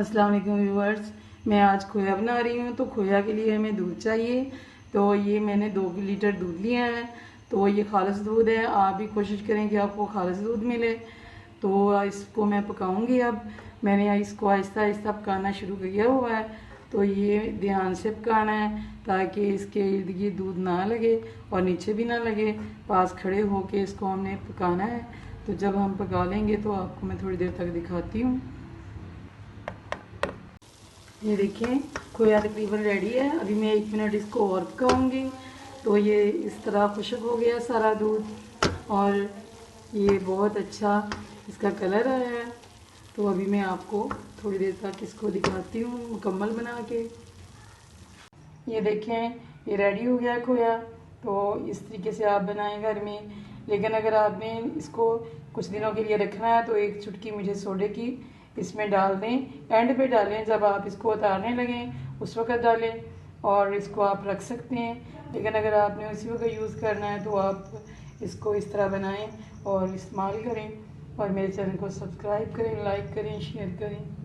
अस्सलाम वालेकुम व्यूअर्स। मैं आज खोया बना रही हूँ। तो खोया के लिए हमें दूध चाहिए। तो ये मैंने 2 लीटर दूध लिया है। तो ये खालिस दूध है। आप भी कोशिश करें कि आपको खालिस दूध मिले। तो इसको मैं पकाऊंगी। अब मैंने इसको आहिस्ता आहिस्ता पकाना शुरू किया हुआ है। तो ये ध्यान से पकाना है ताकि इसके इर्द गिर्द दूध ना लगे और नीचे भी ना लगे। पास खड़े होके इसको हमने पकाना है। तो जब हम पका लेंगे तो आपको मैं थोड़ी देर तक दिखाती हूँ। ये देखिए खोया तकरीबन रेडी है। अभी मैं 1 मिनट इसको और पकाऊंगी। तो ये इस तरह खुश्क हो गया सारा दूध और ये बहुत अच्छा इसका कलर आया है। तो अभी मैं आपको थोड़ी देर तक इसको दिखाती हूँ मुकम्मल बना के। ये देखें ये रेडी हो गया खोया। तो इस तरीके से आप बनाएं घर में। लेकिन अगर आपने इसको कुछ दिनों के लिए रखना है तो 1 चुटकी मुझे सोडे की इसमें डाल दें। एंड पे डालें, जब आप इसको उतारने लगें उस वक़्त डालें और इसको आप रख सकते हैं। लेकिन अगर आपने उसी वक्त यूज़ करना है तो आप इसको इस तरह बनाएं और इस्तेमाल करें। और मेरे चैनल को सब्सक्राइब करें, लाइक करें, शेयर करें।